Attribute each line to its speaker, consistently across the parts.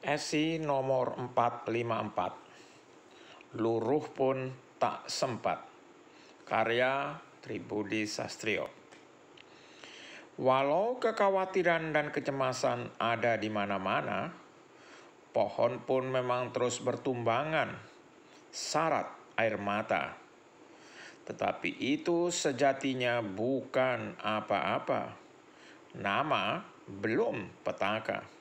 Speaker 1: Esi nomor 454, Luruh Pun Tak Sempat, karya Tribudi Sastrio. Walau kekhawatiran dan kecemasan ada di mana-mana, pohon pun memang terus bertumbangan, syarat air mata. Tetapi itu sejatinya bukan apa-apa. Nama belum petaka.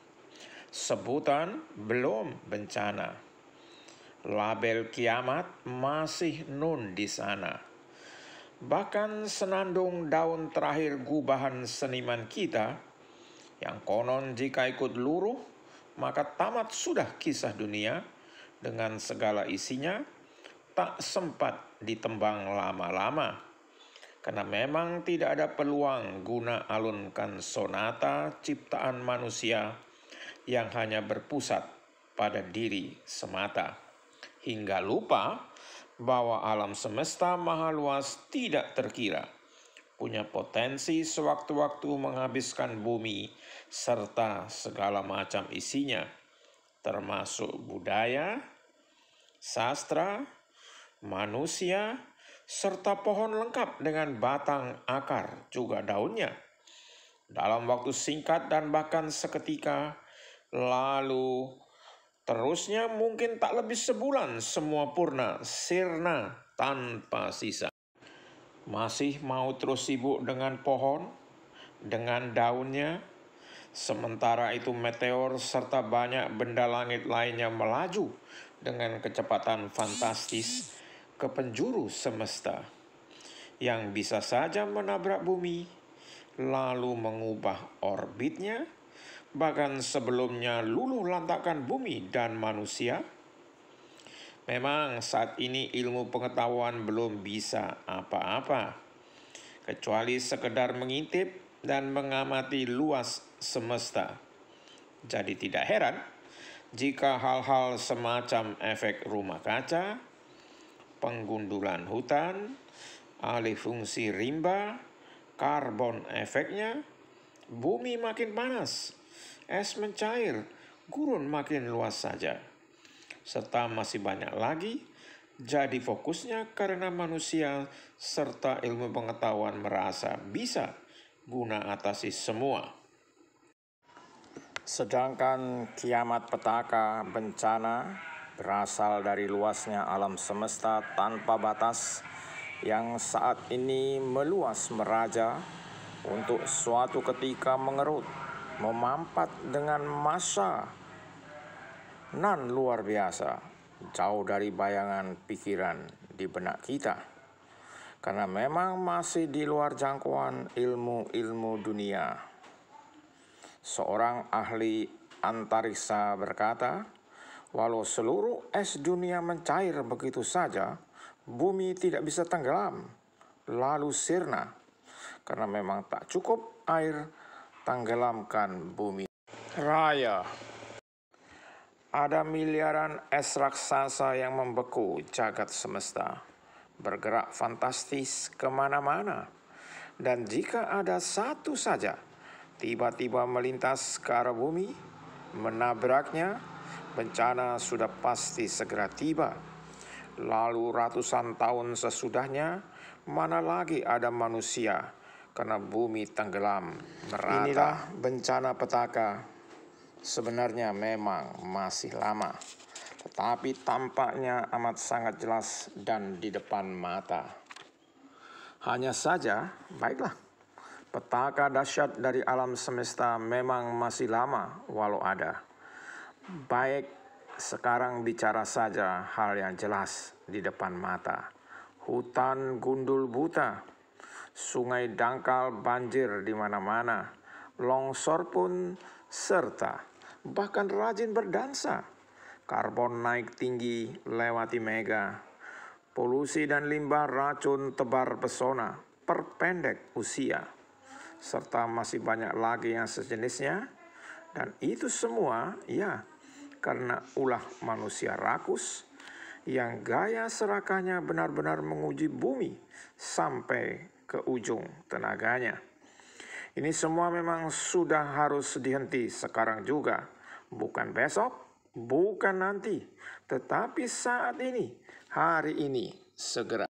Speaker 1: Sebutan belum bencana. Label kiamat masih nun di sana. Bahkan senandung daun terakhir gubahan seniman kita, yang konon jika ikut luruh, maka tamat sudah kisah dunia dengan segala isinya, tak sempat ditembang lama-lama. Karena memang tidak ada peluang guna alunkan sonata ciptaan manusia yang hanya berpusat pada diri semata, hingga lupa bahwa alam semesta maha luas tidak terkira, punya potensi sewaktu-waktu menghabiskan bumi serta segala macam isinya, termasuk budaya, sastra, manusia, serta pohon lengkap dengan batang, akar, juga daunnya. Dalam waktu singkat dan bahkan seketika, lalu terusnya mungkin tak lebih sebulan semua purna, sirna tanpa sisa. Masih mau terus sibuk dengan pohon, dengan daunnya, sementara itu meteor serta banyak benda langit lainnya melaju dengan kecepatan fantastis ke penjuru semesta, yang bisa saja menabrak bumi, lalu mengubah orbitnya, bahkan sebelumnya luluh lantakkan bumi dan manusia. Memang saat ini ilmu pengetahuan belum bisa apa-apa, kecuali sekedar mengintip dan mengamati luas semesta. Jadi tidak heran jika hal-hal semacam efek rumah kaca, penggundulan hutan, alih fungsi rimba, karbon efeknya, bumi makin panas, es mencair, gurun makin luas saja, serta masih banyak lagi jadi fokusnya karena manusia serta ilmu pengetahuan merasa bisa guna atasi semua. Sedangkan kiamat petaka bencana berasal dari luasnya alam semesta tanpa batas yang saat ini meluas meraja untuk suatu ketika mengerut, memampat dengan massa nan luar biasa, jauh dari bayangan pikiran di benak kita. Karena memang masih di luar jangkauan ilmu-ilmu dunia. Seorang ahli antariksa berkata, walau seluruh es dunia mencair begitu saja, bumi tidak bisa tenggelam, lalu sirna. Karena memang tak cukup air tenggelamkan bumi raya. Ada miliaran es raksasa yang membeku jagat semesta, bergerak fantastis kemana-mana. Dan jika ada satu saja tiba-tiba melintas ke arah bumi, menabraknya, bencana sudah pasti segera tiba. Lalu ratusan tahun sesudahnya, mana lagi ada manusia, karena bumi tenggelam merata. Inilah bencana petaka. Sebenarnya memang masih lama, tetapi tampaknya amat sangat jelas dan di depan mata. Hanya saja, baiklah, petaka dahsyat dari alam semesta memang masih lama walau ada. Baik, sekarang bicara saja hal yang jelas di depan mata. Hutan gundul buta, sungai dangkal banjir di mana-mana, longsor pun serta bahkan rajin berdansa. Karbon naik tinggi lewati mega. Polusi dan limbah racun tebar pesona, perpendek usia. Serta masih banyak lagi yang sejenisnya. Dan itu semua, ya, karena ulah manusia rakus yang gaya serakahnya benar-benar menguji bumi sampai ke ujung tenaganya. Ini semua memang sudah harus dihenti sekarang juga, bukan besok, bukan nanti, tetapi saat ini, hari ini, segera.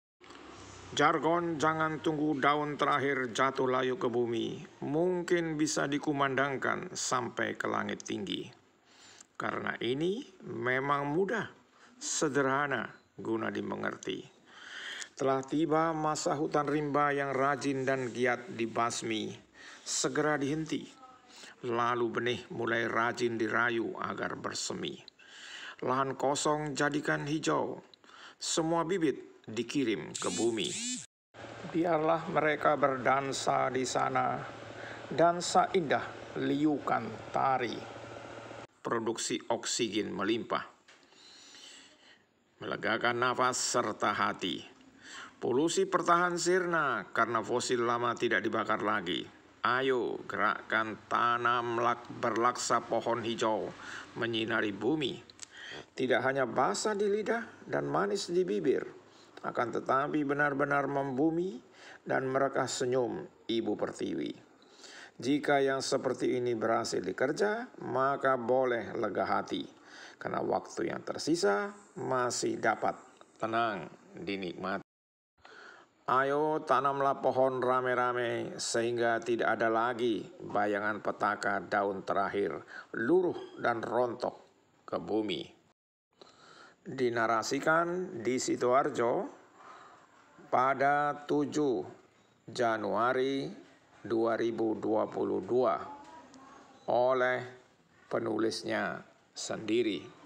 Speaker 1: Jargon "jangan tunggu daun terakhir jatuh layu ke bumi" mungkin bisa dikumandangkan sampai ke langit tinggi. Karena ini memang mudah, sederhana guna dimengerti. Telah tiba masa hutan rimba yang rajin dan giat dibasmi, segera dihenti. Lalu benih mulai rajin dirayu agar bersemi. Lahan kosong jadikan hijau, semua bibit dikirim ke bumi. Biarlah mereka berdansa di sana, dansa indah liukan tari. Produksi oksigen melimpah, melegakan nafas serta hati. Polusi pertahan sirna karena fosil lama tidak dibakar lagi. Ayo gerakkan tanam berlaksa pohon hijau menyinari bumi. Tidak hanya basah di lidah dan manis di bibir, akan tetapi benar-benar membumi dan merekah senyum Ibu Pertiwi. Jika yang seperti ini berhasil dikerja, maka boleh lega hati, karena waktu yang tersisa masih dapat tenang dinikmati. Ayo tanamlah pohon rame-rame sehingga tidak ada lagi bayangan petaka daun terakhir luruh dan rontok ke bumi. Dinarasikan di Sidoarjo pada 7 Januari 2022 oleh penulisnya sendiri.